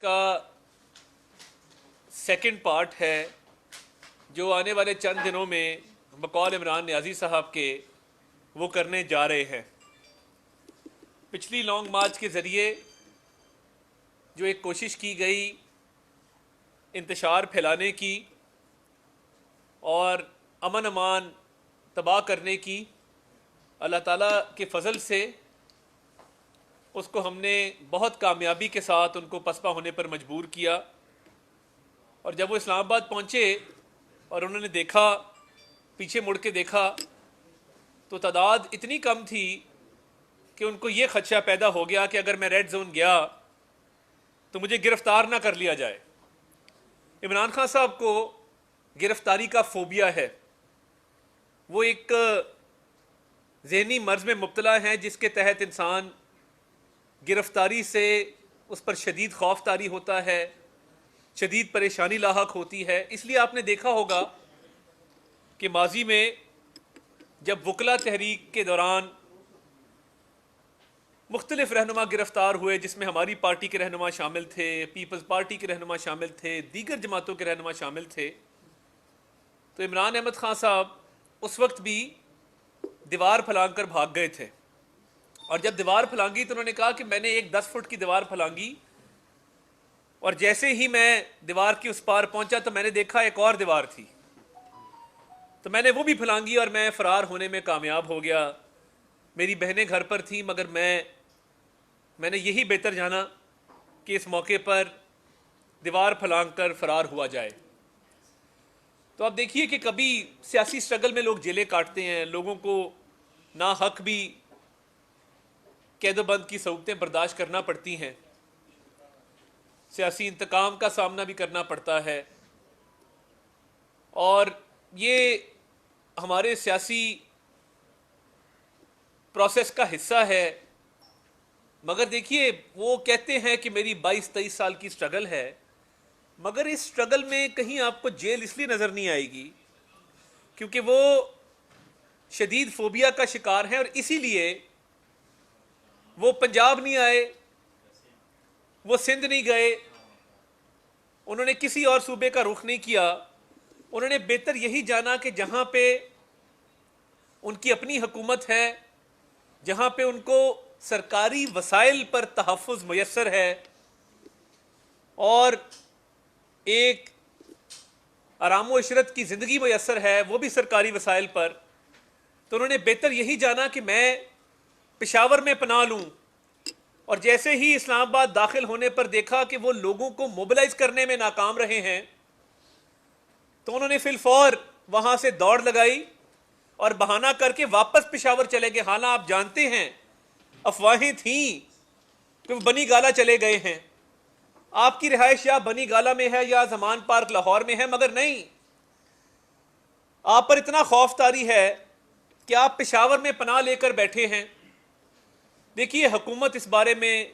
का second part है जो आने वाले चंद दिनों में बकौल इमरान नियाज़ी साहब के वो करने जा रहे हैं। पिछली लॉन्ग मार्च के ज़रिए जो एक कोशिश की गई इंतशार फैलाने की और अमन अमान तबाह करने की, अल्लाह ताला के फ़ज़ल से उसको हमने बहुत कामयाबी के साथ उनको पसपा होने पर मजबूर किया। और जब वो इस्लामाबाद पहुँचे और उन्होंने देखा, पीछे मुड़ के देखा, तो तादाद इतनी कम थी कि उनको ये खदशा पैदा हो गया कि अगर मैं रेड जोन गया तो मुझे गिरफ्तार ना कर लिया जाए। इमरान खान साहब को गिरफ्तारी का फोबिया है। वो एक ज़हनी मर्ज में मुब्तला हैं जिसके तहत इंसान गिरफ्तारी से उस पर शदीद खौफ तारी होता है, शदीद परेशानी लाहक होती है। इसलिए आपने देखा होगा कि माजी में जब वकला तहरीक के दौरान मुख्तलिफ रहनुमा गिरफ्तार हुए, जिसमें हमारी पार्टी के रहनुमा शामिल थे, पीपल्स पार्टी के रहनुमा शामिल थे, दीगर जमातों के रहनुमा शामिल थे, तो इमरान अहमद खान साहब उस वक्त भी दीवार फलांग कर भाग गए थे। और जब दीवार फलांगी तो उन्होंने कहा कि मैंने एक 10 फुट की दीवार फलांगी और जैसे ही मैं दीवार के उस पार पहुंचा तो मैंने देखा एक और दीवार थी, तो मैंने वो भी फलांगी और मैं फरार होने में कामयाब हो गया। मेरी बहनें घर पर थीं, मगर मैंने यही बेहतर जाना कि इस मौके पर दीवार फलांग कर फरार हुआ जाए। तो आप देखिए कि कभी सियासी स्ट्रगल में लोग जेलें काटते हैं, लोगों को ना हक भी कैदोबंद की सऊलतें बर्दाश्त करना पड़ती हैं, सियासी इंतकाम का सामना भी करना पड़ता है, और ये हमारे सियासी प्रोसेस का हिस्सा है। मगर देखिए, वो कहते हैं कि मेरी 22-23 साल की स्ट्रगल है, मगर इस स्ट्रगल में कहीं आपको जेल इसलिए नज़र नहीं आएगी क्योंकि वो शदीद फोबिया का शिकार हैं, और इसीलिए वो पंजाब नहीं आए, वो सिंध नहीं गए, उन्होंने किसी और सूबे का रुख नहीं किया। उन्होंने बेहतर यही जाना कि जहाँ पे उनकी अपनी हुकूमत है, जहाँ पे उनको सरकारी वसाइल पर तहफ़्फ़ुज़ मुयस्सर है और एक आराम व इशरत की ज़िंदगी मुयस्सर है, वो भी सरकारी वसाइल पर, तो उन्होंने बेहतर यही जाना कि मैं पेशावर में पनाह लूँ। और जैसे ही इस्लामाबाद दाखिल होने पर देखा कि वो लोगों को मोबिलाइज करने में नाकाम रहे हैं, तो उन्होंने फिलफौर वहाँ से दौड़ लगाई और बहाना करके वापस पेशावर चले गए। हालांकि आप जानते हैं अफवाहें थीं कि वो बनी गाला चले गए हैं, आपकी रिहाइश या बनी गाला में है या जमान पार्क लाहौर में है, मगर नहीं, आप पर इतना खौफ तारी है कि आप पेशावर में पनाह लेकर बैठे हैं। देखिए, हुकूमत इस बारे में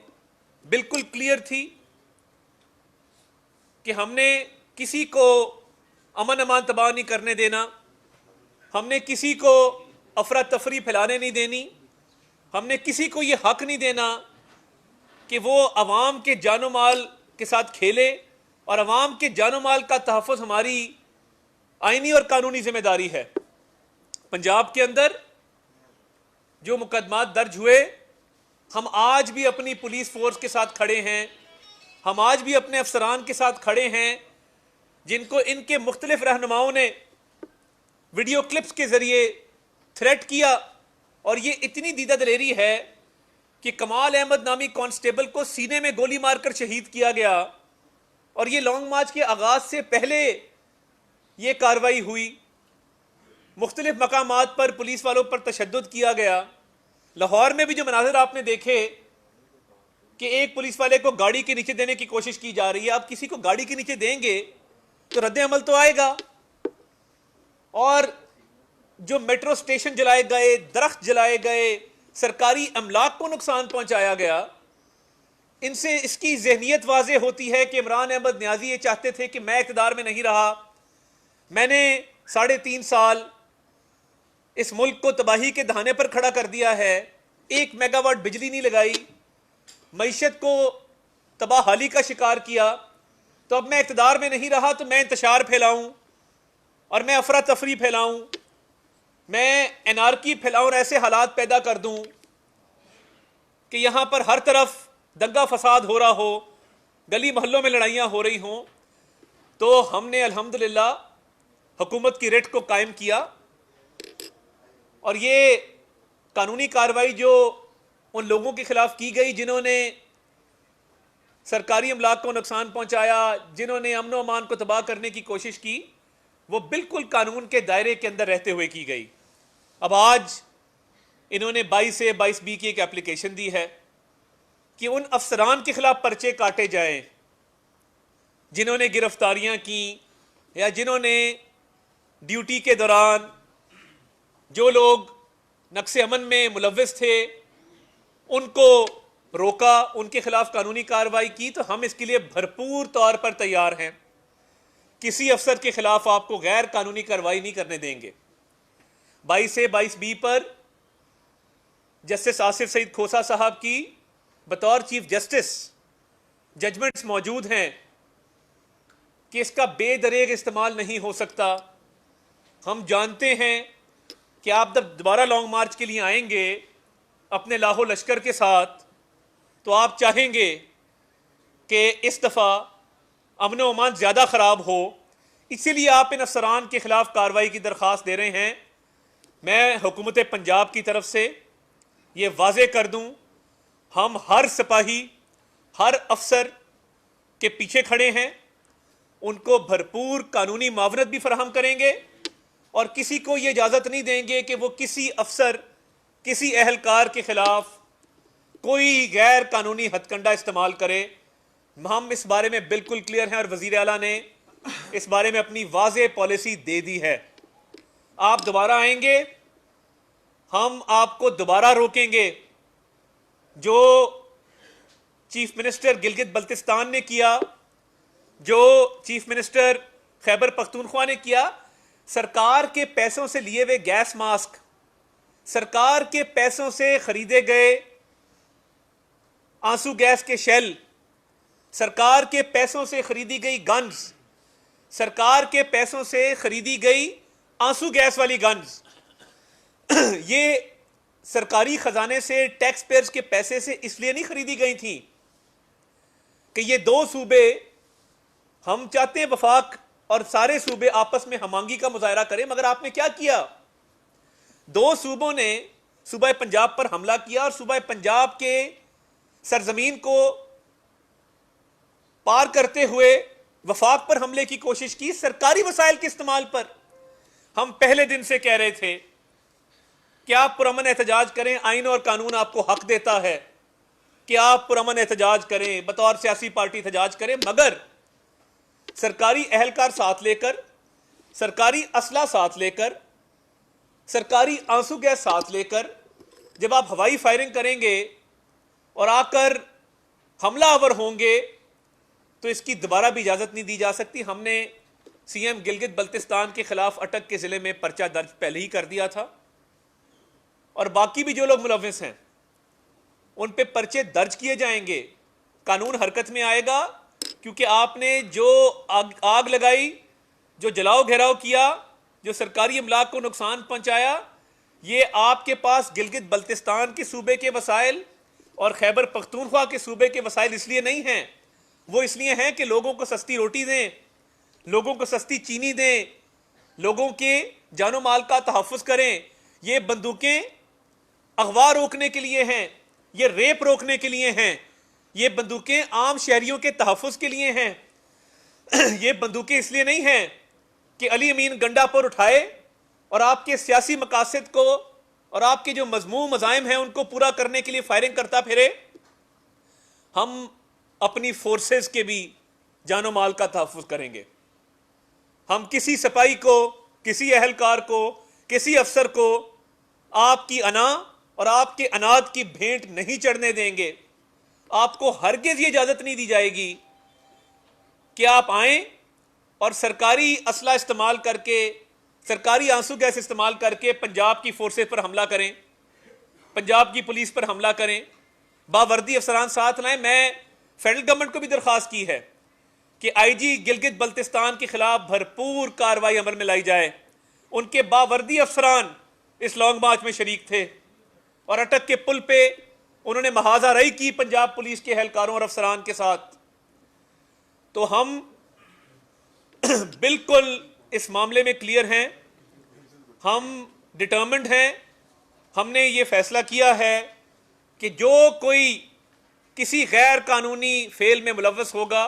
बिल्कुल क्लियर थी कि हमने किसी को अमन अमान तबाह नहीं करने देना, हमने किसी को अफरा तफरी फैलाने नहीं देनी, हमने किसी को ये हक नहीं देना कि वो अवाम के जानो माल के साथ खेले, और अवाम के जानो माल का तहफ़्फ़ुज़ हमारी आइनी और कानूनी जिम्मेदारी है। पंजाब के अंदर जो मुकदमात दर्ज हुए, हम आज भी अपनी पुलिस फोर्स के साथ खड़े हैं, हम आज भी अपने अफसरान के साथ खड़े हैं जिनको इनके मुख्तलिफ रहनुमाओं ने वीडियो क्लिप्स के ज़रिए थ्रेट किया। और ये इतनी दीदा दलेरी है कि कमाल अहमद नामी कांस्टेबल को सीने में गोली मारकर शहीद किया गया, और ये लॉन्ग मार्च के आगाज़ से पहले ये कार्रवाई हुई। मुख्तलिफ मकामात पर पुलिस वालों पर तशद्दुद किया गया। लाहौर में भी जो मनाज़िर आपने देखे कि एक पुलिस वाले को गाड़ी के नीचे देने की कोशिश की जा रही है, आप किसी को गाड़ी के नीचे देंगे तो रद्द अमल तो आएगा। और जो मेट्रो स्टेशन जलाए गए, दरख्त जलाए गए, सरकारी अमलाक को नुकसान पहुंचाया गया, इनसे इसकी जहनीत वाज़ेह होती है कि इमरान अहमद नियाज़ी ये चाहते थे कि मैं इक़्तिदार में नहीं रहा, मैंने 3.5 साल इस मुल्क को तबाही के दहाने पर खड़ा कर दिया है, 1 मेगावाट बिजली नहीं लगाई, मईशत को तबाहाली का शिकार किया, तो अब मैं इक़्तिदार में नहीं रहा तो मैं इंतशार फैलाऊं और मैं अफरा तफरी फैलाऊं, मैं एनार्की फैलाऊं और ऐसे हालात पैदा कर दूं कि यहां पर हर तरफ दंगा फसाद हो रहा हो, गली मोहल्लों में लड़ाइयां हो रही हों। तो हमने अल्हम्दुलिल्लाह हुकूमत की रिट को कायम किया और ये कानूनी कार्रवाई जो उन लोगों के खिलाफ की गई जिन्होंने सरकारी अमलाक को नुकसान पहुंचाया, जिन्होंने अमन व अमान को तबाह करने की कोशिश की, वो बिल्कुल कानून के दायरे के अंदर रहते हुए की गई। अब आज इन्होंने 22A-22B की एक एप्लीकेशन दी है कि उन अफसरान के खिलाफ पर्चे काटे जाएं जिन्होंने गिरफ्तारियां की या जिन्होंने ड्यूटी के दौरान जो लोग नक्शे अमन में मुलव्विस थे उनको रोका, उनके खिलाफ कानूनी कार्रवाई की। तो हम इसके लिए भरपूर तौर पर तैयार हैं। किसी अफसर के खिलाफ आपको गैर कानूनी कार्रवाई नहीं करने देंगे। 22A-22B पर जस्टिस आसिफ सईद खोसा साहब की बतौर चीफ जस्टिस जजमेंट्स मौजूद हैं कि इसका बेदरेग इस्तेमाल नहीं हो सकता। हम जानते हैं कि आप जब दोबारा लॉन्ग मार्च के लिए आएंगे अपने लाहो लश्कर के साथ तो आप चाहेंगे कि इस दफ़ा अमन व अमान ज़्यादा ख़राब हो, इसीलिए आप इन अफसरान के खिलाफ कार्रवाई की दरख्वास्त दे रहे हैं। मैं हुकूमत पंजाब की तरफ से ये वाज़े कर दूं, हम हर सिपाही हर अफसर के पीछे खड़े हैं, उनको भरपूर कानूनी मावनत भी फराहम करेंगे और किसी को ये इजाज़त नहीं देंगे कि वो किसी अफसर किसी अहलकार के खिलाफ कोई गैर कानूनी हथकंडा इस्तेमाल करे। हम इस बारे में बिल्कुल क्लियर हैं और वज़ीर आला ने इस बारे में अपनी वाज़े पॉलिसी दे दी है। आप दोबारा आएंगे, हम आपको दोबारा रोकेंगे। जो चीफ मिनिस्टर गिलगित बल्तिस्तान ने किया, जो चीफ मिनिस्टर खैबर पख्तूनख्वा ने किया, सरकार के पैसों से लिए हुए गैस मास्क, सरकार के पैसों से खरीदे गए आंसू गैस के शेल, सरकार के पैसों से खरीदी गई गन्स, सरकार के पैसों से खरीदी गई आंसू गैस वाली गन्स, ये सरकारी खजाने से टैक्स पेयर्स के पैसे से इसलिए नहीं खरीदी गई थी कि ये दो सूबे, हम चाहते हैं वफाक और सारे सूबे आपस में हमांगी का मुजाहरा करें, मगर आपने क्या किया? दो सूबों ने सूबा पंजाब पर हमला किया और सूबा पंजाब के सरजमीन को पार करते हुए वफाक पर हमले की कोशिश की, सरकारी वसाइल के इस्तेमाल पर। हम पहले दिन से कह रहे थे कि आप पुरअमन एहतजाज करें, आइन और कानून आपको हक देता है कि आप पुरअमन एहतजाज करें, बतौर सियासी पार्टी एहतजाज करें, मगर सरकारी अहलकार साथ लेकर, सरकारी असला साथ लेकर, सरकारी आंसू गैस साथ लेकर जब आप हवाई फायरिंग करेंगे और आकर हमलावर होंगे तो इसकी दोबारा भी इजाज़त नहीं दी जा सकती। हमने सीएम गिलगित बल्तिस्तान के खिलाफ अटक के ज़िले में पर्चा दर्ज पहले ही कर दिया था और बाकी भी जो लोग मुलव्विस हैं उन पे पर्चे दर्ज किए जाएंगे, कानून हरकत में आएगा। क्योंकि आपने जो आग लगाई, जो जलाओ घेराव किया, जो सरकारी अमलाक को नुकसान पहुंचाया, ये आपके पास गिलगित बल्तिस्तान के सूबे के वसाइल और खैबर पख्तूनख्वा के सूबे के वसाइल इसलिए नहीं हैं, वो इसलिए हैं कि लोगों को सस्ती रोटी दें, लोगों को सस्ती चीनी दें, लोगों के जानो माल का तहफ़्फ़ुज़ करें। ये बंदूकें अगवा रोकने के लिए हैं, ये रेप रोकने के लिए हैं, ये बंदूकें आम शहरियों के तहफ़्फ़ुज़ के लिए हैं। ये बंदूकें इसलिए नहीं हैं कि अली अमीन गंडापुर उठाए और आपके सियासी मकासद को और आपके जो मज़मूम मज़ाइम हैं उनको पूरा करने के लिए फायरिंग करता फिरे। हम अपनी फोर्सेस के भी जानो माल का तहफ़्फ़ुज़ करेंगे। हम किसी सिपाही को, किसी अहलकार को, किसी अफसर को आपकी अना और आपके अनाद की भेंट नहीं चढ़ने देंगे। आपको हरगिज़ ये इजाज़त नहीं दी जाएगी कि आप आएँ और सरकारी असला इस्तेमाल करके, सरकारी आंसू गैस इस्तेमाल करके पंजाब की फोर्सेस पर हमला करें, पंजाब की पुलिस पर हमला करें, बावर्दी अफसरान साथ लाएं। मैं फेडरल गवर्नमेंट को भी दरख्वास्त की है कि आईजी गिलगित बल्तिस्तान के खिलाफ भरपूर कार्रवाई अमल में लाई जाए। उनके बावर्दी अफसरान इस लॉन्ग मार्च में शरीक थे और अटक के पुल पे उन्होंने महाजाराई की पंजाब पुलिस के एहलकारों और अफसरान के साथ। तो हम बिल्कुल इस मामले में क्लियर हैं, हम डिटर्मिन्ड हैं। हमने ये फैसला किया है कि जो कोई किसी गैर कानूनी फेल में मुलव्वस होगा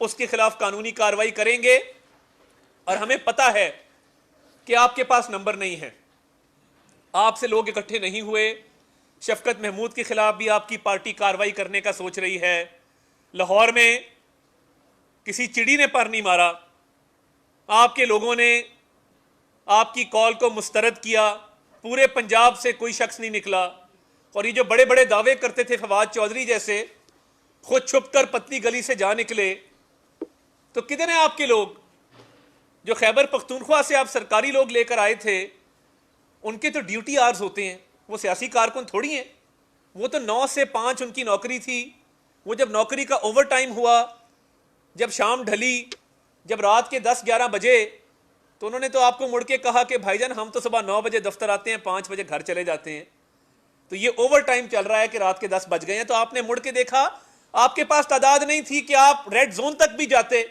उसके खिलाफ कानूनी कार्रवाई करेंगे। और हमें पता है कि आपके पास नंबर नहीं है, आपसे लोग इकट्ठे नहीं हुए। शफकत महमूद के खिलाफ भी आपकी पार्टी कार्रवाई करने का सोच रही है। लाहौर में किसी चिड़ी ने पर नहीं मारा, आपके लोगों ने आपकी कॉल को मुस्तरद किया। पूरे पंजाब से कोई शख्स नहीं निकला। और ये जो बड़े बड़े दावे करते थे फवाद चौधरी जैसे, खुद छुपकर पतली गली से जा निकले, तो कितने आपके लोग जो खैबर पख्तूनख्वा से आप सरकारी लोग लेकर आए थे, उनके तो ड्यूटी आवर्स होते हैं, वो सियासी कारकुन थोड़ी हैं। वो तो 9 से 5 उनकी नौकरी थी। वो जब नौकरी का ओवर टाइम हुआ, जब शाम ढली, जब रात के 10-11 बजे, तो उन्होंने तो आपको मुड़ के कहा कि भाईजान हम तो सुबह 9 बजे दफ्तर आते हैं, 5 बजे घर चले जाते हैं। तो ये ओवर टाइम चल रहा है कि रात के 10 बज गए हैं। तो आपने मुड़ के देखा, आपके पास तादाद नहीं थी कि आप रेड जोन तक भी जाते।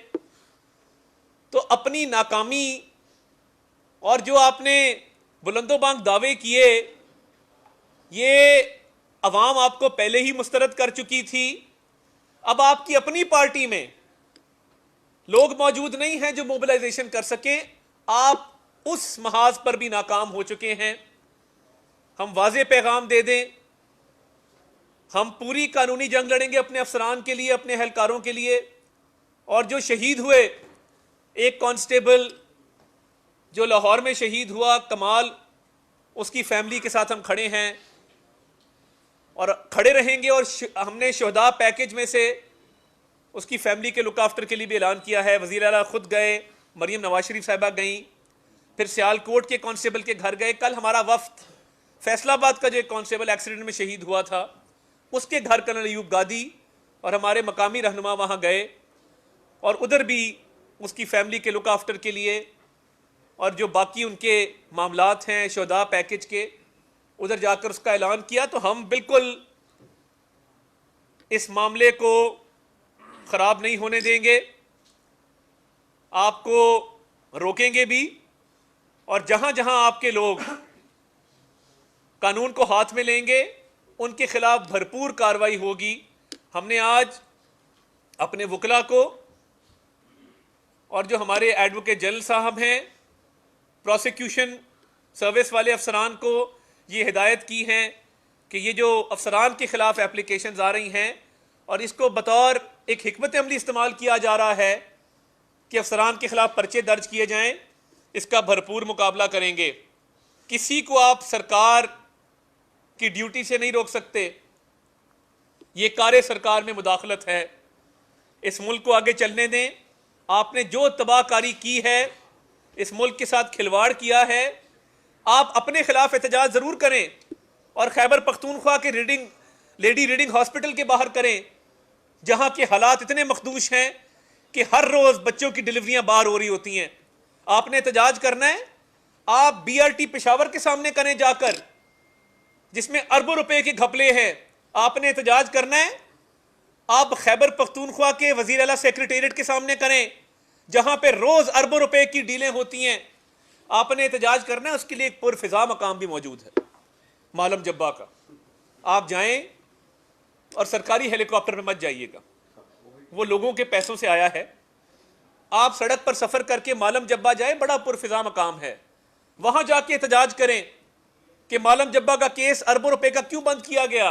तो अपनी नाकामी और जो आपने बुलंदोबांग दावे किए, ये अवाम आपको पहले ही मुस्तरद कर चुकी थी। अब आपकी अपनी पार्टी में लोग मौजूद नहीं हैं जो मोबिलाइजेशन कर सकें। आप उस महाज पर भी नाकाम हो चुके हैं। हम वाज़े पैगाम दे दें, हम पूरी कानूनी जंग लड़ेंगे अपने अफसरान के लिए, अपने एहलकारों के लिए। और जो शहीद हुए, एक कांस्टेबल जो लाहौर में शहीद हुआ, कमाल, उसकी फैमिली के साथ हम खड़े हैं और खड़े रहेंगे। और हमने शहदा पैकेज में से उसकी फैमिली के लुक आफ्टर के लिए भी ऐलान किया है। वज़ीर आला खुद गए, मरीम नवाज शरीफ साहिबा गई, फिर सियालकोट के कांस्टेबल के घर गए। कल हमारा वफ्द फैसलाबाद का जो एक कांस्टेबल एक्सीडेंट में शहीद हुआ था, उसके घर कर्नल अयूब गादी और हमारे मकामी रहनुमा वहाँ गए और उधर भी उसकी फैमिली के लुक आफ्टर के लिए और जो बाकी उनके मामलात हैं शहदा पैकेज के, उधर जाकर उसका ऐलान किया। तो हम बिल्कुल इस मामले को ख़राब नहीं होने देंगे, आपको रोकेंगे भी। और जहाँ जहाँ आपके लोग कानून को हाथ में लेंगे, उनके खिलाफ भरपूर कार्रवाई होगी। हमने आज अपने वकला को और जो हमारे एडवोकेट जनरल साहब हैं, प्रोसिक्यूशन सर्विस वाले अफसरान को ये हिदायत की है कि ये जो अफसरान के खिलाफ एप्लीकेशंस आ रही हैं और इसको बतौर एक हिकमत अमली इस्तेमाल किया जा रहा है कि अफसरान के खिलाफ पर्चे दर्ज किए जाएं, इसका भरपूर मुकाबला करेंगे। किसी को आप सरकार की ड्यूटी से नहीं रोक सकते। ये कार्य सरकार में मुदाखलत है। इस मुल्क को आगे चलने दें। आपने जो तबाहकारी की है, इस मुल्क के साथ खिलवाड़ किया है, आप अपने खिलाफ एहतजाज जरूर करें और खैबर पख्तूनख्वा के लेडी रीडिंग हॉस्पिटल के बाहर करें, जहां के हालात इतने मखदूश हैं कि हर रोज बच्चों की डिलीवरियां बाहर हो रही होती हैं। आपने एहतजाज करना है, आप BRT पेशावर के सामने करें जाकर, जिसमें अरबों रुपए के घपले हैं। आपने एहतजाज करना है, आप खैबर पख्तूनख्वा के वजीर आला सेक्रेटेरिएट के सामने करें, जहां पे रोज अरबों रुपए की डीलें होती हैं। आपने एहतजाज करना है, उसके लिए एक पुरफिजा मकाम भी मौजूद है, मालम जब्बा का। आप जाएं और सरकारी हेलीकॉप्टर में मत जाइएगा, वो लोगों के पैसों से आया है। आप सड़क पर सफर करके मालम जब्बा जाएं, बड़ा पुरफिजा मकाम है, वहां जाके एहतजाज करें कि मालम जब्बा का केस अरबों रुपए का क्यों बंद किया गया।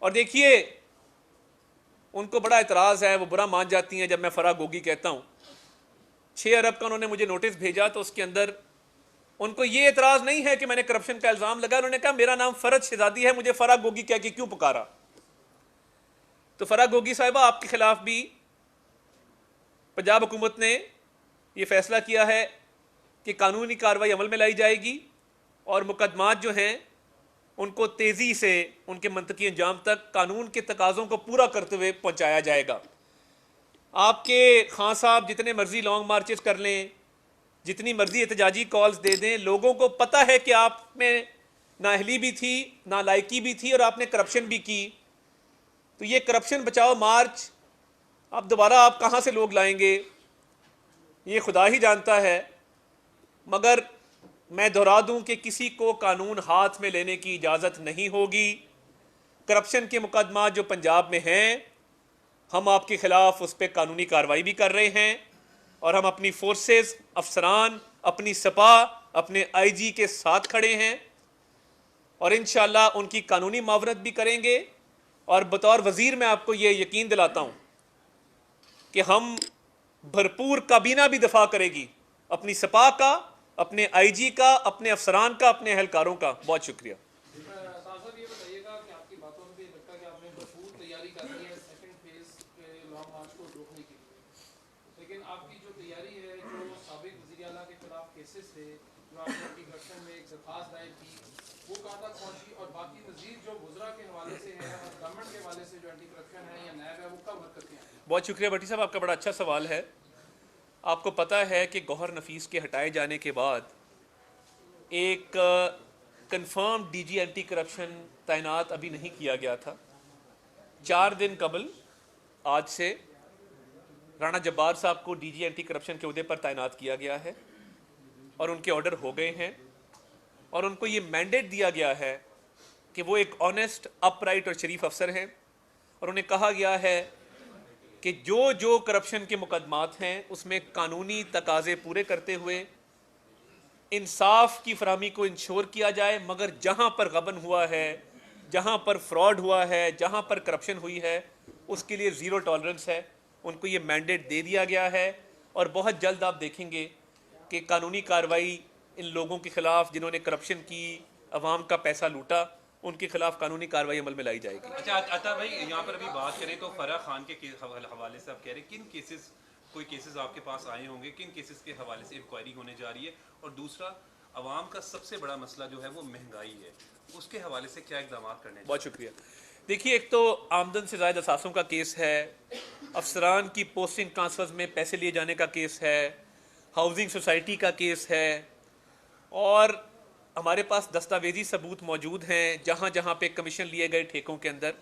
और देखिए, उनको बड़ा एतराज़ है, वो बुरा मान जाती हैं जब मैं फराह गोगी कहता हूँ। 6 अरब का उन्होंने मुझे नोटिस भेजा, तो उसके अंदर उनको ये एतराज़ नहीं है कि मैंने करप्शन का इल्ज़ाम लगाया। उन्होंने कहा मेरा नाम फरज शहजादी है, मुझे फराह गोगी कह के क्यों पुकारा। तो फराह गोगी साहिबा, आपके खिलाफ भी पंजाब हुकूमत ने यह फैसला किया है कि कानूनी कार्रवाई अमल में लाई जाएगी और मुकदमात जो हैं उनको तेज़ी से उनके मंतकी अंजाम तक कानून के तकाज़ों को पूरा करते हुए पहुँचाया जाएगा। आपके खान साहब जितने मर्जी लॉन्ग मार्चेस कर लें, जितनी मर्जी एहतजाजी कॉल्स दे दें, लोगों को पता है कि आप में नाअहली भी थी, नालायकी भी थी और आपने करप्शन भी की। तो ये करप्शन बचाओ मार्च अब दोबारा आप कहाँ से लोग लाएंगे ये खुदा ही जानता है। मगर मैं दोहरा दूं कि किसी को कानून हाथ में लेने की इजाज़त नहीं होगी। करप्शन के मुकदमा जो पंजाब में हैं, हम आपके खिलाफ उस पर कानूनी कार्रवाई भी कर रहे हैं और हम अपनी फोर्सेस, अफसरान, अपनी सपा, अपने आईजी के साथ खड़े हैं और इंशाअल्लाह उनकी कानूनी मावनत भी करेंगे। और बतौर वज़ीर मैं आपको ये यकीन दिलाता हूँ कि हम भरपूर काबीना भी दफा करेगी अपनी सपा का, अपने आईजी का, अपने अफसरान का, अपने एहलकारों का। बहुत शुक्रिया। साहब ये बताइएगा कि आपकी बातों में भी लगता है कि आपने भरपूर तैयारी कर ली है सेकंड फेज के लॉन्ग मार्च को रोकने के लिए, लेकिन आपकी जो तैयारी है, जो साबिक वज़ीर आला के खिलाफ केसेस थे जो आपने एंटी करप्शन में एक दरख्वास्त दायर की, वो कहाँ तक पहुँची और बाकी मजीद जो गुजरा के हवाले से है और गवर्नमेंट के हवाले से जो एंटी करप्शन है या नैब है, वो कब हरकतें हैं? बहुत शुक्रिया भट्टी साहब, आपका बड़ा अच्छा सवाल है। आपको पता है कि गौहर नफीस के हटाए जाने के बाद एक कंफर्म डीजी एंटी करप्शन तैनात अभी नहीं किया गया था। 4 दिन कबल आज से राणा जब्बार साहब को डीजी एंटी करप्शन के ओहदे पर तैनात किया गया है और उनके ऑर्डर हो गए हैं और उनको ये मैंडेट दिया गया है कि वो एक ऑनेस्ट, अपराइट और शरीफ अफसर हैं और उन्हें कहा गया है कि जो जो करप्शन के मुकदमात हैं उसमें कानूनी तकाजे पूरे करते हुए इंसाफ की फराहमी को इंश्योर किया जाए, मगर जहाँ पर गबन हुआ है, जहाँ पर फ्रॉड हुआ है, जहाँ पर करप्शन हुई है, उसके लिए ज़ीरो टॉलरेंस है। उनको ये मैंडेट दे दिया गया है और बहुत जल्द आप देखेंगे कि कानूनी कार्रवाई इन लोगों के खिलाफ जिन्होंने करप्शन की, अवाम का पैसा लूटा, उनके खिलाफ कानूनी कार्रवाई अमल में लाई जाएगी। अच्छा अता भाई, यहाँ पर अभी बात करें तो फराह खान के हवाले से आप कह रहे हैं किन केसेस, कोई केसेस आपके पास आए होंगे, किन केसेस के हवाले से इंक्वायरी होने जा रही है? और दूसरा, अवाम का सबसे बड़ा मसला जो है वो महंगाई है, उसके हवाले से क्या इकदाम करने? बहुत शुक्रिया। देखिए, एक तो आमदन से ज़ायद असासों का केस है, अफसरान की पोस्टिंग ट्रांसफर्स में पैसे लिए जाने का केस है, हाउसिंग सोसाइटी का केस है और हमारे पास दस्तावेजी सबूत मौजूद हैं जहाँ जहाँ पे कमीशन लिए गए ठेकों के अंदर,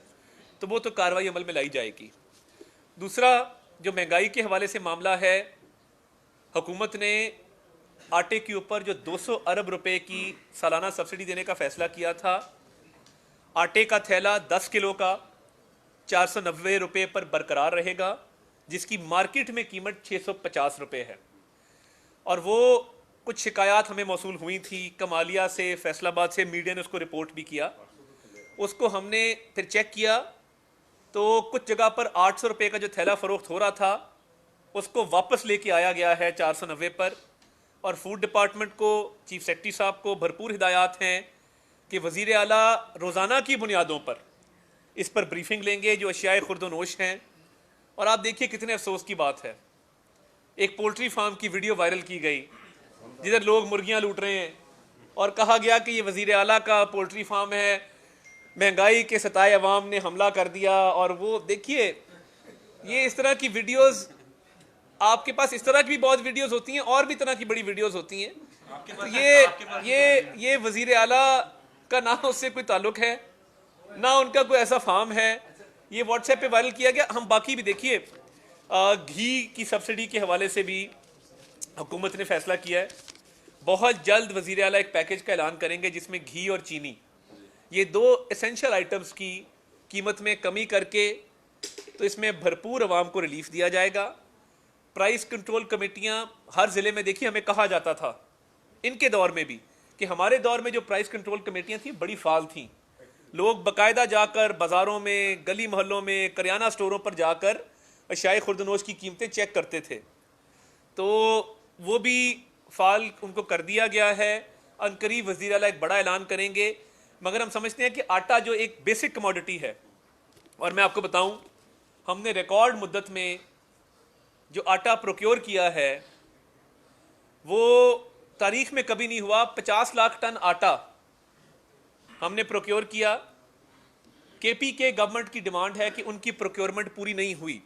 तो वो तो कार्रवाई अमल में लाई जाएगी। दूसरा, जो महंगाई के हवाले से मामला है, हुकूमत ने आटे के ऊपर जो 200 अरब रुपए की सालाना सब्सिडी देने का फैसला किया था, आटे का थैला 10 किलो का 490 रुपये पर बरकरार रहेगा, जिसकी मार्केट में कीमत 650 रुपये है। और वो कुछ शिकायत हमें मौसूल हुई थी कमालिया से, फैसलाबाद से, मीडिया ने उसको रिपोर्ट भी किया। उसको हमने फिर चेक किया तो कुछ जगह पर 800 रुपये का जो थैला फ़रोख्त हो रहा था उसको वापस लेके आया गया है 490 पर। और फूड डिपार्टमेंट को, चीफ सेक्रेटरी साहब को भरपूर हिदायत हैं कि वज़ीर आला रोज़ाना की बुनियादों पर इस पर ब्रीफिंग लेंगे जो अशियाए खुर्दोनोश हैं। और आप देखिए कितने अफसोस की बात है, एक पोल्ट्री फार्म की वीडियो वायरल की गई जिधर लोग मुर्गियां लूट रहे हैं और कहा गया कि ये वज़ीर आला का पोल्ट्री फार्म है, महंगाई के सताए अवाम ने हमला कर दिया। और वो देखिए, ये इस तरह की वीडियोस, आपके पास इस तरह की भी बहुत वीडियोस होती हैं और भी तरह की बड़ी वीडियोस होती हैं। तो ये वज़ीर आला का ना उससे कोई ताल्लुक है, ना उनका कोई ऐसा फार्म है। ये व्हाट्सएप पे वायरल किया गया। हम बाकी भी देखिए, घी की सब्सिडी के हवाले से भी हुकूमत ने फैसला किया है। बहुत जल्द वज़ीर आला एक पैकेज का ऐलान करेंगे जिसमें घी और चीनी, ये 2 एसेंशियल आइटम्स की कीमत में कमी करके तो इसमें भरपूर आवाम को रिलीफ दिया जाएगा। प्राइस कंट्रोल कमेटियाँ हर ज़िले में, देखिए हमें कहा जाता था इनके दौर में भी कि हमारे दौर में जो प्राइस कंट्रोल कमेटियाँ थी बड़ी फाल थीं। लोग बाकायदा जाकर बाज़ारों में, गली मोहल्लों में, करियाना स्टोरों पर जाकर अशियाए खुर्दनोश की कीमतें चेक करते थे, तो वो भी फाल उनको कर दिया गया है। अनकरीब वज़ीर आला एक बड़ा ऐलान करेंगे। मगर हम समझते हैं कि आटा जो एक बेसिक कमोडिटी है, और मैं आपको बताऊं, हमने रिकॉर्ड मुद्दत में जो आटा प्रोक्योर किया है वो तारीख में कभी नहीं हुआ। 50 लाख टन आटा हमने प्रोक्योर किया। KPK गवर्नमेंट की डिमांड है कि उनकी प्रोक्योरमेंट पूरी नहीं हुई।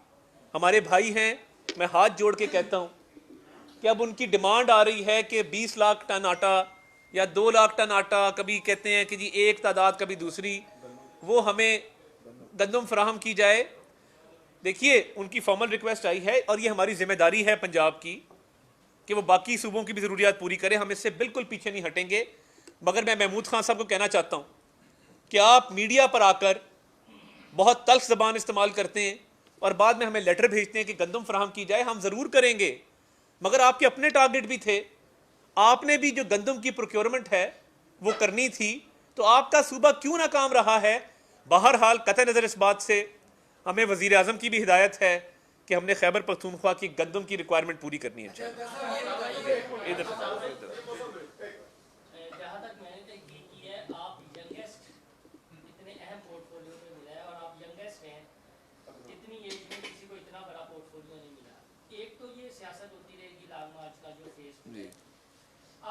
हमारे भाई हैं, मैं हाथ जोड़ के कहता हूं कि अब उनकी डिमांड आ रही है कि 20 लाख टन आटा या 2 लाख टन आटा, कभी कहते हैं कि जी एक तादाद कभी दूसरी, वो हमें गंदम फराहम की जाए। देखिए उनकी फॉर्मल रिक्वेस्ट आई है और ये हमारी जिम्मेदारी है पंजाब की कि वो बाकी सूबों की भी ज़रूरियात पूरी करें, हम इससे बिल्कुल पीछे नहीं हटेंगे। मगर मैं महमूद खान साहब को कहना चाहता हूँ कि आप मीडिया पर आकर बहुत तल्ख ज़बान इस्तेमाल करते हैं और बाद में हमें लेटर भेजते हैं कि गंदम फराहम की जाए। हम ज़रूर करेंगे, मगर आपके अपने टारगेट भी थे, आपने भी जो गंदम की प्रोक्योरमेंट है वो करनी थी, तो आपका सूबा क्यों नाकाम रहा है? बहरहाल कतई नज़र इस बात से हमें वज़ीर आज़म की भी हिदायत है कि हमने खैबर पख्तूनख्वा की गंदम की रिक्वायरमेंट पूरी करनी है। जहाँ तक मैंने तय की है, आप यंगेस्ट इतने अहम पोर्टफोलियो में मिला है और आप यंगेस्ट हैं, इतनी एज में किसी को इतना बड़ा पोर्टफोलियो नहीं मिला। एक तो ये सियासत होती रहेगी लॉन्ग मार्च का जो फेस है,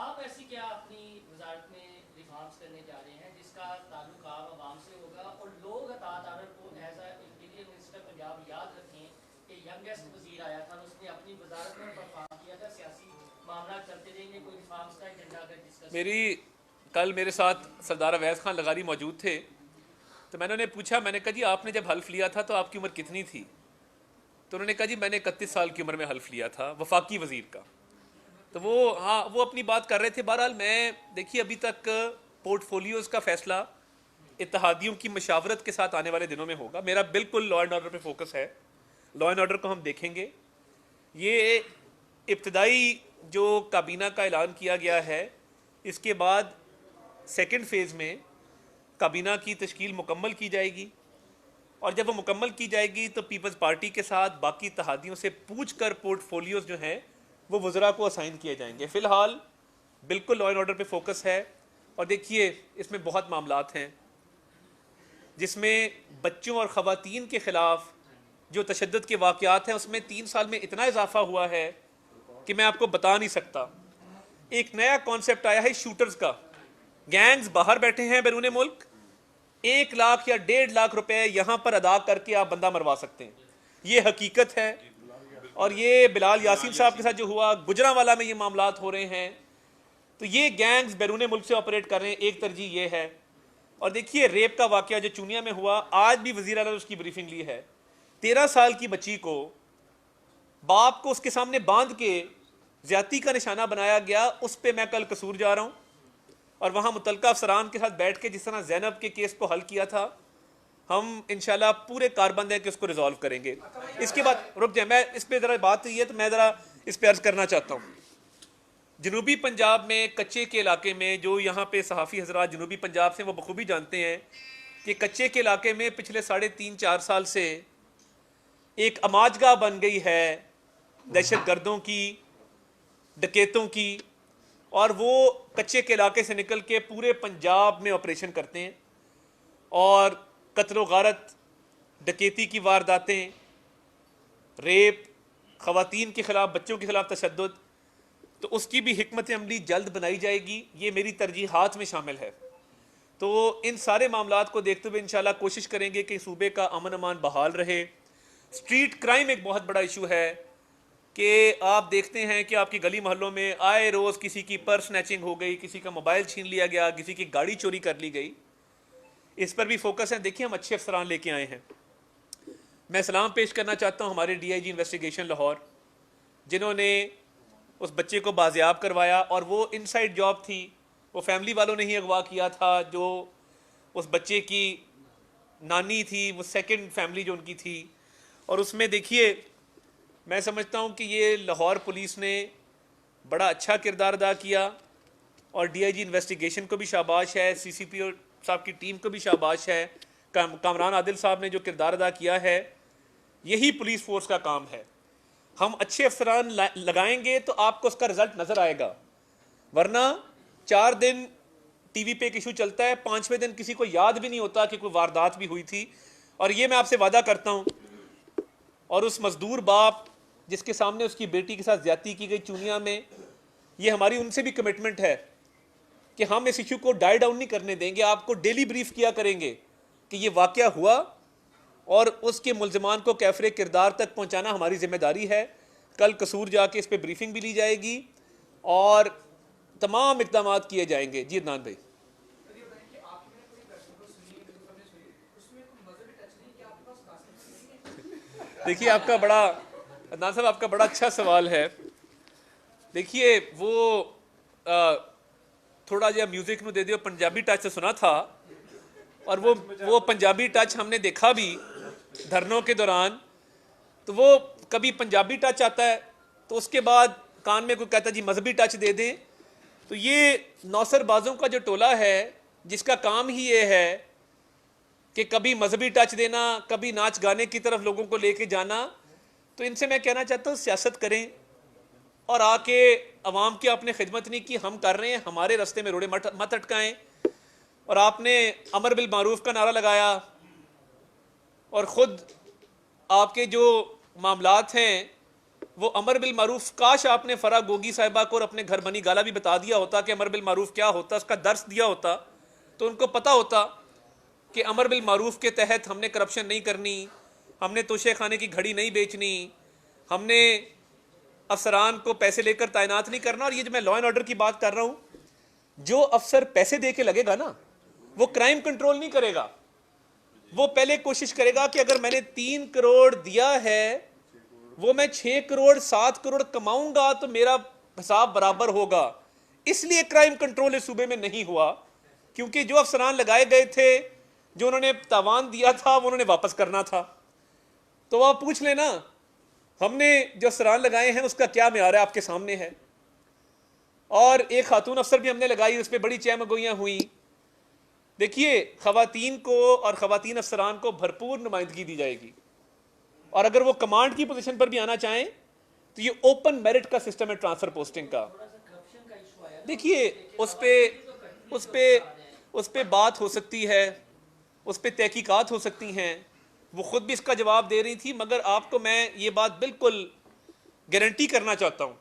आप ऐसी क्या अपनी वजारत में रिफॉर्म्स करने जा रहे हैं जिसका ताल्लुक आप आवाम से होगा और लोग अतात आर्डर को एज इंटीरियर मिनिस्टर पंजाब याद रखें कि यंगेस्ट वजीर आया था, उसने अपनी वजारत में परफॉर्म किया था। सियासी मामला चलते रहेंगे, कोई रिफॉर्म्स का एजेंडा अगर डिस्कस कल मेरे साथ सरदार अवैस खान लगारी मौजूद थे, तो मैंने उन्हें पूछा, मैंने कहा जी आपने जब हल्फ लिया था तो आपकी उम्र कितनी थी? तो उन्होंने कहा जी मैंने 31 साल की उम्र में हल्फ लिया था, वफाकी वजीर का। तो वो अपनी बात कर रहे थे। बहरहाल मैं देखिए अभी तक पोर्टफोलियोज़ का फैसला इत्तेहादियों की मशावरत के साथ आने वाले दिनों में होगा। मेरा बिल्कुल लॉ एंड ऑर्डर पे फोकस है, लॉ एंड ऑर्डर को हम देखेंगे। ये इब्तदाई जो काबीना का ऐलान किया गया है, इसके बाद सेकंड फेज़ में काबीना की तश्कील मुकम्मल की जाएगी और जब वो मुकम्मल की जाएगी तो पीपल्स पार्टी के साथ बाकी इत्तेहादियों से पूछ कर पोर्टफोलियोज़ जो हैं वो वज़रा को असाइन किए जाएंगे। फ़िलहाल बिल्कुल लॉ एंड ऑर्डर पे फोकस है। और देखिए इसमें बहुत मामलात हैं जिसमें बच्चों और ख़वातीन के ख़िलाफ़ जो तशद्दुद के वाक़यात हैं उसमें 3 साल में इतना इजाफा हुआ है कि मैं आपको बता नहीं सकता। एक नया कॉन्सेप्ट आया है शूटर्स का। गैंग्स बाहर बैठे हैं बैरून मुल्क, 1 लाख या 1.5 लाख रुपए यहाँ पर अदा करके आप बंदा मरवा सकते हैं। ये हकीकत है। और ये बिलाल यासीन साहब के साथ जो हुआ, गुजरांवाला में ये मामलात हो रहे हैं। तो ये गैंग्स बैरून मुल्क से ऑपरेट कर रहे हैं, एक तरजीह ये है। और देखिए रेप का वाक़या जो चूनिया में हुआ, आज भी वज़ीर आला ने उसकी ब्रीफिंग ली है। 13 साल की बच्ची को बाप को उसके सामने बांध के ज़्यादती का निशाना बनाया गया। उस पर मैं कल कसूर जा रहा हूँ और वहाँ मुतलका अफसरान के साथ बैठ के जिस तरह ज़ैनब के केस को हल किया था, हम इंशाल्लाह पूरे कारबंद हैं कि उसको रिजॉल्व करेंगे। इसके बाद रुक जाए, मैं इस पर ज़रा बात हुई है तो मैं ज़रा इस पर अर्ज़ करना चाहता हूँ। जनूबी पंजाब में कच्चे के इलाके में, जो यहाँ पे सहाफ़ी हज़रात जनूबी पंजाब से वो बखूबी जानते हैं कि कच्चे के इलाके में पिछले 3.5-4 साल से एक अमाजगाह बन गई है दहशत गर्दों की, डकैतों की। और वो कच्चे के इलाके से निकल के पूरे पंजाब में ऑपरेशन करते हैं और कत्ल व गारत, डकैती की वारदातें, रेप, ख़वातीन के ख़िलाफ़, बच्चों के ख़िलाफ़ तशद्दुद, तो उसकी भी हिकमत अमली जल्द बनाई जाएगी। ये मेरी तरजीहात में शामिल है। तो इन सारे मामलात को देखते हुए इंशाल्लाह कोशिश करेंगे कि सूबे का अमन अमान बहाल रहे। स्ट्रीट क्राइम एक बहुत बड़ा इशू है कि आप देखते हैं कि आपकी गली मोहल्लों में आए रोज़ किसी की पर्स स्नैचिंग हो गई, किसी का मोबाइल छीन लिया गया, किसी की गाड़ी चोरी कर ली गई। इस पर भी फोकस है। देखिए हम अच्छे अफसरान लेके आए हैं। मैं सलाम पेश करना चाहता हूँ हमारे DIG इन्वेस्टिगेशन लाहौर, जिन्होंने उस बच्चे को बाजियाब करवाया। और वो इनसाइड जॉब थी, वो फैमिली वालों ने ही अगवा किया था। जो उस बच्चे की नानी थी, वो सेकंड फैमिली जो उनकी थी। और उसमें देखिए मैं समझता हूँ कि ये लाहौर पुलिस ने बड़ा अच्छा किरदार अदा किया और DIG इन्वेस्टिगेशन को भी शाबाश है, CCP साहब की टीम को भी शाबाश है। कामरान आदिल साहब ने जो किरदार अदा किया है, यही पुलिस फोर्स का काम है। हम अच्छे अफसरान लगाएंगे तो आपको उसका रिजल्ट नज़र आएगा, वरना 4 दिन TV पे एक इशू चलता है, 5वें दिन किसी को याद भी नहीं होता कि कोई वारदात भी हुई थी। और ये मैं आपसे वादा करता हूँ, और उस मजदूर बाप जिसके सामने उसकी बेटी के साथ ज्यादती की गई चूनिया में, ये हमारी उनसे भी कमिटमेंट है कि हम इस इशू को डाई डाउन नहीं करने देंगे, आपको डेली ब्रीफ किया करेंगे कि ये वाकया हुआ और उसके मुल्ज़िमान को कैफरे किरदार तक पहुंचाना हमारी जिम्मेदारी है। कल कसूर जाके इस पर ब्रीफिंग भी ली जाएगी और तमाम इक़दाम किए जाएंगे। जी अदनान भाई, देखिए आपका बड़ा, अदनान साहब आपका बड़ा अच्छा सवाल है। देखिए वो थोड़ा जिहा म्यूजिक में दे दियो, पंजाबी टच से सुना था और वो पंजाबी टच हमने देखा भी धरनों के दौरान। तो वो कभी पंजाबी टच आता है तो उसके बाद कान में कोई कहता है जी मजहबी टच दे दें। तो ये नौसरबाजों का जो टोला है जिसका काम ही ये है कि कभी मजहबी टच देना, कभी नाच गाने की तरफ लोगों को लेके जाना, तो इनसे मैं कहना चाहता हूँ सियासत करें और आके अवाम की आपने खिदमत नहीं की, हम कर रहे हैं, हमारे रास्ते में रोड़े मत अटकाएं। और आपने अमर बिल मारूफ का नारा लगाया और ख़ुद आपके जो मामलात हैं वो अमर बिल मारूफ, काश आपने फरा गोगी साहिबा को और अपने घर बनी गाला भी बता दिया होता कि अमर बिल मारूफ क्या होता, उसका दर्स दिया होता तो उनको पता होता कि अमर बिल मारूफ के तहत हमने करप्शन नहीं करनी, हमने तोशे खाने की घड़ी नहीं बेचनी, हमने अफसरान को पैसे लेकर तैनात नहीं करना। और ये जो मैं लॉ एंड ऑर्डर की बात कर रहा हूँ, जो अफसर पैसे दे के लगेगा ना वो क्राइम कंट्रोल नहीं करेगा, वो पहले कोशिश करेगा कि अगर मैंने 3 करोड़ दिया है वो मैं 6 करोड़ 7 करोड़ कमाऊंगा तो मेरा हिसाब बराबर होगा। इसलिए क्राइम कंट्रोल इस सूबे में नहीं हुआ क्योंकि जो अफसरान लगाए गए थे, जो उन्होंने तावान दिया था वो उन्होंने वापस करना था। तो आप पूछ लेना हमने जो अफसरान लगाए हैं उसका क्या म्यार है, आपके सामने है। और एक खातून अफसर भी हमने लगाई, उस पर बड़ी चहमगोइयाँ हुई। देखिए खवातीन को और खवातीन अफसरान को भरपूर नुमाइंदगी दी जाएगी और अगर वो कमांड की पोजीशन पर भी आना चाहें तो ये ओपन मेरिट का सिस्टम है ट्रांसफर पोस्टिंग का। देखिए उस पे बात हो सकती है, उस पे तहकीकात हो सकती हैं, वो खुद भी इसका जवाब दे रही थी, मगर आपको मैं ये बात बिल्कुल गारंटी करना चाहता हूँ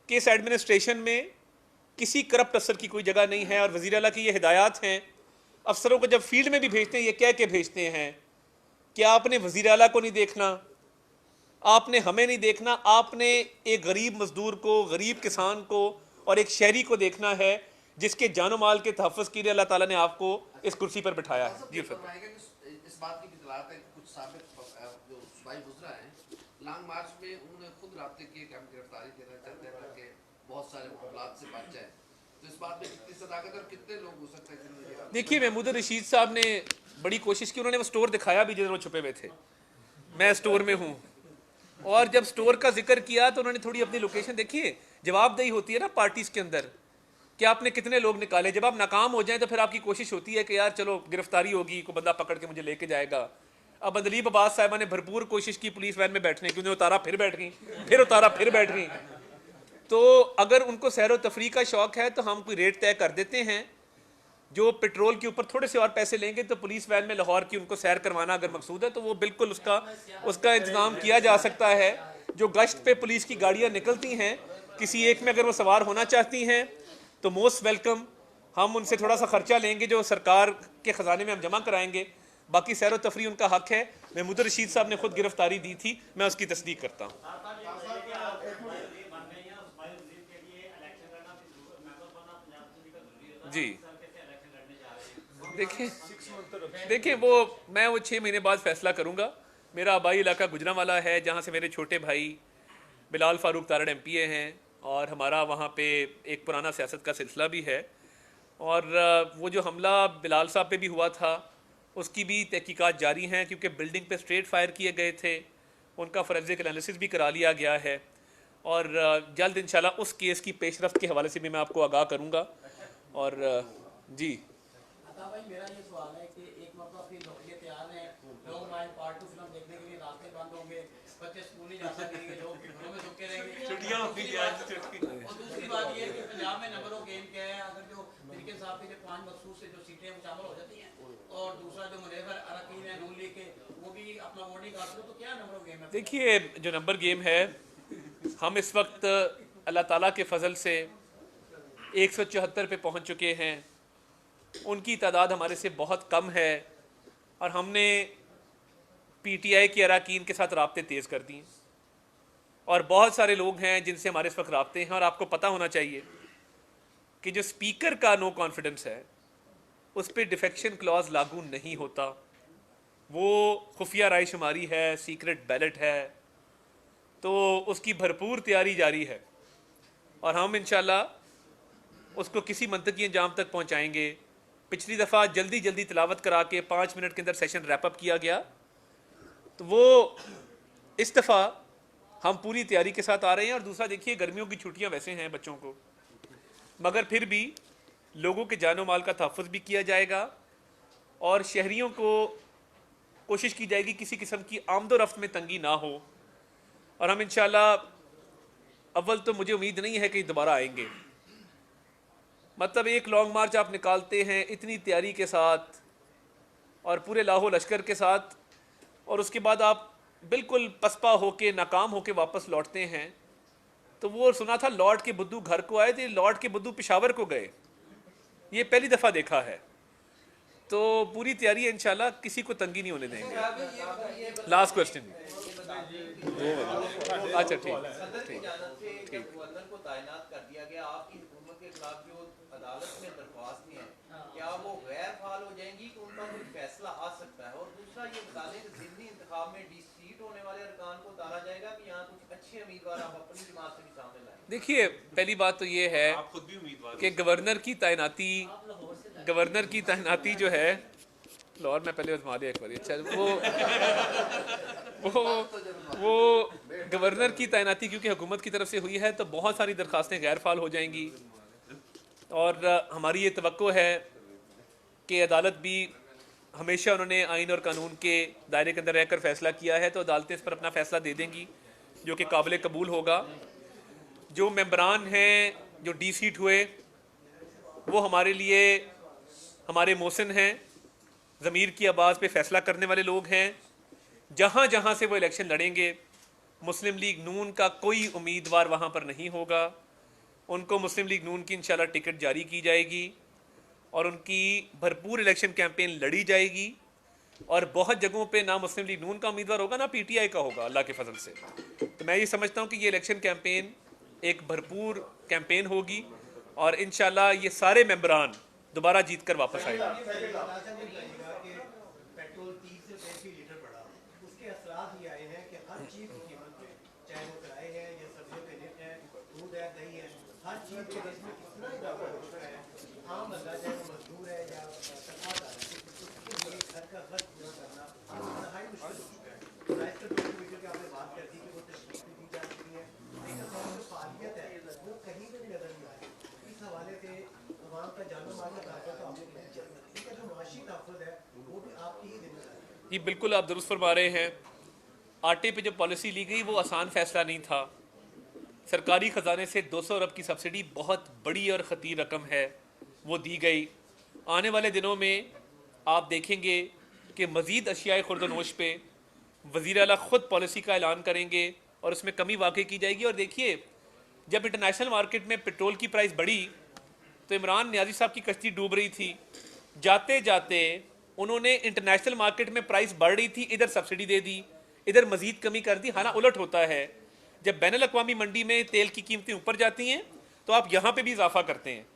कि इस एडमिनिस्ट्रेशन में किसी करप्ट अफसर की कोई जगह नहीं है। और वज़ीर आला की ये हिदायत हैं, अफसरों को जब फील्ड में भी भेजते हैं ये कह के भेजते हैं कि आपने वज़ीर आला को नहीं देखना, आपने हमें नहीं देखना, आपने एक गरीब मजदूर को, गरीब किसान को और एक शहरी को देखना है जिसके जानो माल के तहफ़्फ़ुज़ के लिए अल्लाह ताला ने आपको इस कुर्सी पर बिठाया है। जी इस बात की इतलात है कि कुछ साबिक जो सूबाई गुजरा है लॉन्ग मार्च में उन्होंने खुद राब्ते किए कि हम गिरफ्तारी देना चाहते हैं ताकि बहुत सारे मामलात से बच जाए। तो इस बात में कितनी सदाकत और कितने लोग हो सकते हैं? देखिए महमूद रशीद साहब ने बड़ी कोशिश की, उन्होंने वो स्टोर दिखाया भी जिधर वो छुपे हुए थे, मैं स्टोर में हूँ, और जब स्टोर का जिक्र किया तो उन्होंने थोड़ी अपनी लोकेशन देखिए। जवाबदेही होती है ना पार्टीज के अंदर कि आपने कितने लोग निकाले। जब आप नाकाम हो जाएं तो फिर आपकी कोशिश होती है कि यार चलो गिरफ्तारी होगी, कोई बंदा पकड़ के मुझे लेके जाएगा। अब अदलीब अब्बास साहिबा ने भरपूर कोशिश की पुलिस वैन में बैठने की, उन्हें उतारा फिर बैठ गई, फिर उतारा फिर बैठ गई। तो अगर उनको सैर व तफरी का शौक है तो हम कोई रेट तय कर देते हैं, जो पेट्रोल के ऊपर थोड़े से और पैसे लेंगे तो पुलिस वैन में लाहौर की उनको सैर करवाना अगर मकसूद है तो वो बिल्कुल उसका इंतजाम किया जा सकता है। जो गश्त पे पुलिस की गाड़ियाँ निकलती हैं, किसी एक में अगर वो सवार होना चाहती हैं तो मोस्ट वेलकम, हम उनसे थोड़ा सा खर्चा लेंगे जो सरकार के ख़जाने में हम जमा कराएंगे। बाकी सैर व तफरी उनका हक है। महमूद रशीद साहब ने खुद गिरफ्तारी दी थी, मैं उसकी तस्दीक करता हूँ। जी देखिए वो मैं वो 6 महीने बाद फैसला करूँगा। मेरा आबाई इलाका गुजरांवाला है जहाँ से मेरे छोटे भाई बिलाल फारूक तारड़ MPA हैं और हमारा वहाँ पे एक पुराना सियासत का सिलसिला भी है। और वो जो हमला बिलाल साहब पे भी हुआ था उसकी भी तहकीकात जारी हैं क्योंकि बिल्डिंग पे स्ट्रेट फायर किए गए थे, उनका फोरेंसिक एनालिसिस भी करा लिया गया है और जल्द इंशाल्लाह उस केस की पेशरफ्त के हवाले से भी मैं आपको आगाह करूँगा। और जी भाई मेरा ये सवाल है कि एक मरतबा फिर लोग ये तैयार हैं, लोग हमारे पार्ट 2 फिल्म देखने के लिए रास्ते बंद होंगे, बच्चे स्कूल नहीं जा सकेंगे, लोग घरों में रुके रहेंगे, छुट्टियां होंगी। और दूसरी बात ये है कि पंजाब में नंबर ऑफ गेम क्या है, अगर जो तरीके साहब के जो 5 मखसूस से जो सीटें वो शामिल हो जाती हैं और दूसरा जो मुनेवर अरकान है नून लीग के वो भी अपना वोटिंग कास्ट तो क्या नंबर ऑफ गेम है? देखिए जो नंबर गेम है, हम इस वक्त अल्लाह ताला के फजल से 174 पे पहुंच चुके हैं, उनकी तादाद हमारे से बहुत कम है और हमने पीटीआई के अरकान के साथ राब्ते तेज़ कर दिए और बहुत सारे लोग हैं जिनसे हमारे इस वक्त राब्ते हैं। और आपको पता होना चाहिए कि जो स्पीकर का नो कॉन्फिडेंस है उस पर डिफेक्शन क्लॉज लागू नहीं होता, वो खुफिया राय शुमारी है, सीक्रेट बैलेट है, तो उसकी भरपूर तैयारी जारी है और हम इंशाल्लाह उसको किसी मंतकी अंजाम तक पहुंचाएंगे। पिछली दफ़ा जल्दी जल्दी तिलावत करा के 5 मिनट के अंदर सेशन रैपअप किया गया, तो वो इस दफ़ा हम पूरी तैयारी के साथ आ रहे हैं। और दूसरा देखिए, गर्मियों की छुट्टियां वैसे हैं बच्चों को, मगर फिर भी लोगों के जानो माल का तहफ़्फ़ुज़ भी किया जाएगा और शहरियों को कोशिश की जाएगी किसी किस्म की आमदोरफ्त में तंगी ना हो। और हम इंशाल्लाह, अव्वल तो मुझे उम्मीद नहीं है कि दोबारा आएंगे, मतलब एक लॉन्ग मार्च आप निकालते हैं इतनी तैयारी के साथ और पूरे लाहो लश्कर के साथ, और उसके बाद आप बिल्कुल पसपा होके नाकाम होके वापस लौटते हैं। तो वो सुना था लौट के बुद्धू घर को आए थे, लौट के बुद्धू पेशावर को गए, ये पहली दफ़ा देखा है। तो पूरी तैयारी है इंशाल्लाह, किसी को तंगी नहीं होने देंगे। Last question. अच्छा ठीक ठीक। गवर्नर को तैनात कर दिया गया, आपकी हुकूमत के खिलाफ जो अदालत में दरख्वास्त है, क्या वो गैर फाल हो जाएंगी कि उनका कोई फैसला आ सकता है? और दूसरा ये बता दें कि ज़िमनी इंतखाब में डिसीट होने वाले अरकान को उतारा जाएगा कि यहाँ कुछ अच्छे उम्मीदवार आप अपनी जमात से भी सामने लाएं? देखिए, पहली बात तो ये है आप खुद भी उम्मीदवार कि गवर्नर की तैनाती जो है, लाहौर में पहले आजमा लिया एक बार। अच्छा, वो गवर्नर की तैनाती क्योंकि हुकूमत की तरफ से हुई है तो बहुत सारी दरखास्तें गैर फाल हो जाएंगी और हमारी ये तवक्को है कि अदालत भी, हमेशा उन्होंने आइन और कानून के दायरे के अंदर रहकर फैसला किया है, तो अदालतें इस पर अपना फैसला दे देंगी जो कि काबिल कबूल होगा। जो मेंबरान हैं जो डी सीट हुए, वो हमारे लिए हमारे मोहसिन हैं, ज़मीर की आवाज़ पे फैसला करने वाले लोग हैं। जहाँ जहाँ से वो इलेक्शन लड़ेंगे, मुस्लिम लीग नून का कोई उम्मीदवार वहाँ पर नहीं होगा, उनको मुस्लिम लीग नून की इंशाल्लाह टिकट जारी की जाएगी और उनकी भरपूर इलेक्शन कैंपेन लड़ी जाएगी। और बहुत जगहों पे ना मुस्लिम लीग नून का उम्मीदवार होगा ना पीटीआई का होगा, अल्लाह के फजल से। तो मैं ये समझता हूँ कि ये इलेक्शन कैंपेन एक भरपूर कैंपेन होगी और इंशाल्लाह ये सारे मेंबरान दोबारा जीत कर वापस आएंगे। पेट्रोल 30 से 35 लीटर बढ़ा, उसके असरात ये आए हैं कि हर चीज की कीमत में, चाहे वो किराए हैं या सब्जियों के रेट हैं, दूध है, दही है, हर चीज के रेट में कितना इजाफा हो चुका है। आम बंदा चाहे वो मजदूर है या तनख्वाहदार है, उसके लिए घर का खर्च पूरा करना इंतहाई मुश्किल हो चुका है। राइस का मीटर की आपने बात कर दी कि वो तशरीफ भी दी जा चुकी है, लेकिन हमारी जो फालियत है वो कहीं पर भी नजर नहीं आ रही। इस हवाले से अवाम का जानो माल का तहफ़्फ़ुज़ तो आपने नहीं चल रहा, इसका जो माशी तहफ़्फ़ुज़ है वो भी आपकी ही जिम्मेदारी है। जी बिल्कुल, आप दुरुस्त फरमा रहे हैं। आटे पे जो पॉलिसी ली गई वो आसान फैसला नहीं था। सरकारी ख़जाने से 200 अरब की सब्सिडी, बहुत बड़ी और ख़तीर रकम है, वो दी गई। आने वाले दिनों में आप देखेंगे कि मज़ीद अशियाए खुर्दनोश पे वज़ीर आला ख़ुद पॉलिसी का ऐलान करेंगे और उसमें कमी वाक़ई की जाएगी। और देखिए, जब इंटरनेशनल मार्केट में पेट्रोल की प्राइस बढ़ी तो इमरान नियाज़ी साहब की कश्ती डूब रही थी, जाते जाते उन्होंने इंटरनेशनल मार्केट में प्राइस बढ़ रही थी, इधर सब्सिडी दे दी, इधर मज़ीद कमी कर दी। हालांकि उलट होता है, जब बैनुल अक़वामी मंडी में तेल की कीमतें ऊपर जाती हैं तो आप यहाँ पे भी इजाफा करते हैं।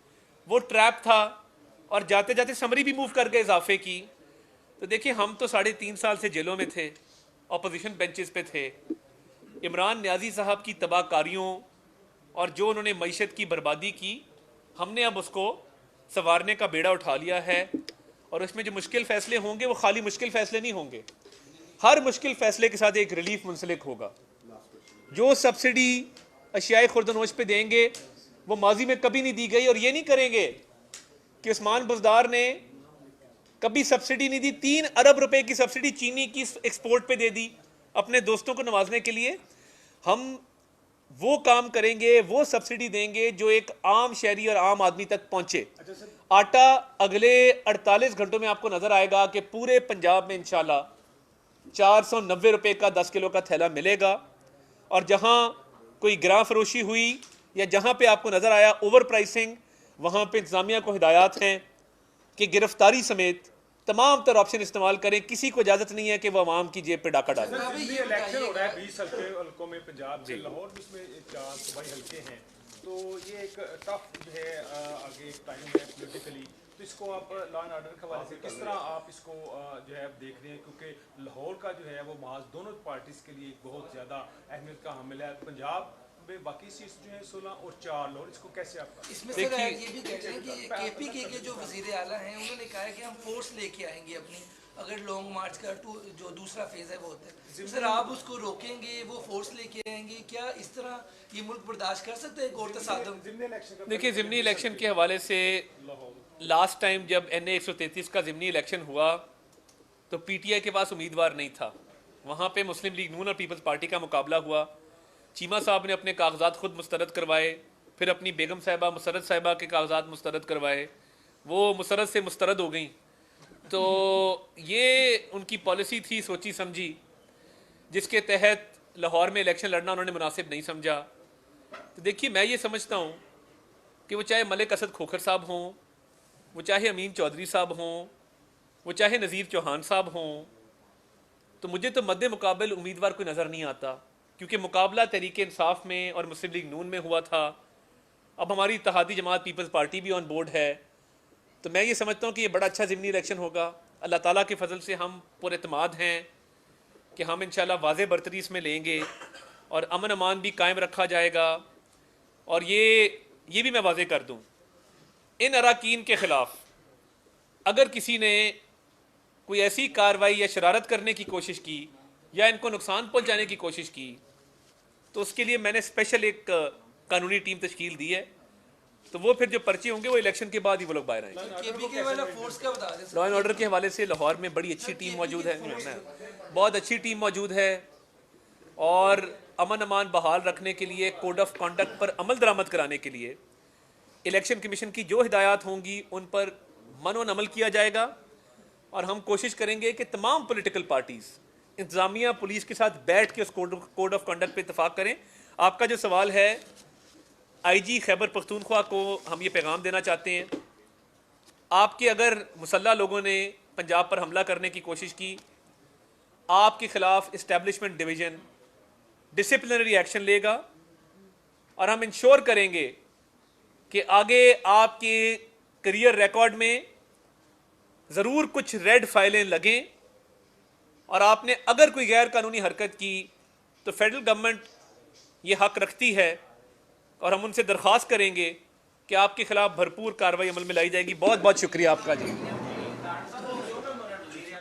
वो ट्रैप था और जाते जाते समरी भी मूव कर गए इजाफे की। तो देखिए, हम तो 3.5 साल से जेलों में थे, अपोजिशन बेंचेस पे थे। इमरान नियाज़ी साहब की तबाहकारियों और जो उन्होंने मईशत की बर्बादी की, हमने अब उसको संवारने का बेड़ा उठा लिया है और उसमें जो मुश्किल फ़ैसले होंगे वो खाली मुश्किल फ़ैसले नहीं होंगे, हर मुश्किल फ़ैसले के साथ एक रिलीफ मुंसलिक होगा। जो सब्सिडी अशियाए खुर्दनोश पे देंगे वो माजी में कभी नहीं दी गई, और ये नहीं करेंगे कि उस्मान बुज़दार ने कभी सब्सिडी नहीं दी। 3 अरब रुपए की सब्सिडी चीनी की एक्सपोर्ट पे दे दी अपने दोस्तों को नवाजने के लिए। हम वो काम करेंगे, वो सब्सिडी देंगे जो एक आम शहरी और आम आदमी तक पहुंचे। आटा अगले 48 घंटों में आपको नजर आएगा कि पूरे पंजाब में इंशाल्लाह 490 रुपए का 10 किलो का थैला मिलेगा। और जहां कोई गिरां फरोशी हुई या जहां पे आपको नजर आया ओवर प्राइसिंग, वहाँ पे इंतज़ामिया को हिदायत हैं कि गिरफ्तारी समेत तमाम तर ऑप्शन इस्तेमाल करें। किसी को इजाज़त नहीं है कि वह आवाम की जेब पे डाका डाले। इलेक्शन हो रहा है 20 हल्कों में पंजाब के, लाहौर में इसमें 4 सूबाई हल्के हैं, तो ये एक टफ जो है आगे एक टाइम है पोलिटिकली, तो इसको आप लॉ एंड ऑर्डर के हवाले से किस तरह आप इसको जो है देख रहे हैं, क्योंकि लाहौर का जो है वो महज दोनों पार्टीज़ के लिए बहुत ज़्यादा अहमियत का हामिल है। पंजाब में बाकी सीट्स जो है 16 और 4 लाहौर, इसको कैसे आप इसमें सर ये भी कहते हैं कि केपीके के जो वज़ीर आला हैं उन्होंने कहा है कि हम फोर्स लेके आएंगे अपनी, अगर लॉन्ग मार्च का जो दूसरा फेज़ है वो होता है, सर आप उसको रोकेंगे, वो फोर्स लेके आएंगे, क्या इस तरह ये मुल्क बर्दाश्त कर सकते हैं गौर तसादम? देखिए, ज़िमनी इलेक्शन के हवाले से लास्ट टाइम जब NA 133 का ज़िमनी इलेक्शन हुआ तो PTI के पास उम्मीदवार नहीं था। वहाँ पे मुस्लिम लीग नून और पीपल्स पार्टी का मुकाबला हुआ। चीमा साहब ने अपने कागजात खुद मुस्तरद करवाए, फिर अपनी बेगम साहिबा मुसरत साहिबा के कागजात मुस्तरद करवाए, वो मुसरत से मुस्तरद हो गई। तो ये उनकी पॉलिसी थी सोची समझी, जिसके तहत लाहौर में इलेक्शन लड़ना उन्होंने मुनासिब नहीं समझा। तो देखिए, मैं ये समझता हूँ कि वो चाहे मलिक असद खोखर साहब हों, वो चाहे अमीन चौधरी साहब हों, वो चाहे नज़ीर चौहान साहब हों, तो मुझे तो मद्दे मुकाबल उम्मीदवार कोई नज़र नहीं आता, क्योंकि मुकाबला तहरीक इंसाफ में और मुस्लिम लीग नून में हुआ था। अब हमारी इत्तेहादी जमात पीपल्स पार्टी भी ऑन बोर्ड है। तो मैं ये समझता हूँ कि ये बड़ा अच्छा ज़िमनी इलेक्शन होगा। अल्लाह ताला के फजल से हम पुरएतमाद हैं कि हम इंशाल्लाह वाज़े बरतरी इसमें लेंगे और अमन अमान भी कायम रखा जाएगा। और ये भी मैं वाज़े कर दूँ, इन अराकीन के ख़िलाफ़ अगर किसी ने कोई ऐसी कार्रवाई या शरारत करने की कोशिश की या इनको नुकसान पहुँचाने की कोशिश की, तो उसके लिए मैंने स्पेशल एक कानूनी टीम तश्कील दी है। तो वो फिर जो पर्चे होंगे वो इलेक्शन के बाद ही वो लोग बाहर आएंगे। लॉ एंड ऑर्डर के हवाले से लाहौर में बड़ी अच्छी टीम मौजूद है, बहुत अच्छी टीम मौजूद है, और अमन अमान बहाल रखने के लिए, कोड ऑफ कॉन्डक्ट पर अमल दरामद कराने के लिए इलेक्शन कमीशन की जो हिदायत होंगी उन पर मनोन अमल किया जाएगा। और हम कोशिश करेंगे कि तमाम पॉलिटिकल पार्टीज़ इंतज़ामिया पुलिस के साथ बैठ के उस कोड ऑफ कंडक्ट पे इत्तफाक करें। आपका जो सवाल है, IG खैबर पख्तूनख्वा को हम ये पैगाम देना चाहते हैं, आपके अगर मुसल्ला लोगों ने पंजाब पर हमला करने की कोशिश की, आपके ख़िलाफ़ इस्टेब्लिशमेंट डिवीज़न डिसिप्लिनरी एक्शन लेगा और हम इंश्योर करेंगे कि आगे आपके करियर रिकॉर्ड में ज़रूर कुछ रेड फाइलें लगें, और आपने अगर कोई गैर कानूनी हरकत की तो फेडरल गवर्नमेंट ये हक रखती है और हम उनसे दरख्वास्त करेंगे कि आपके ख़िलाफ़ भरपूर कार्रवाई अमल में लाई जाएगी। बहुत बहुत शुक्रिया आपका जी।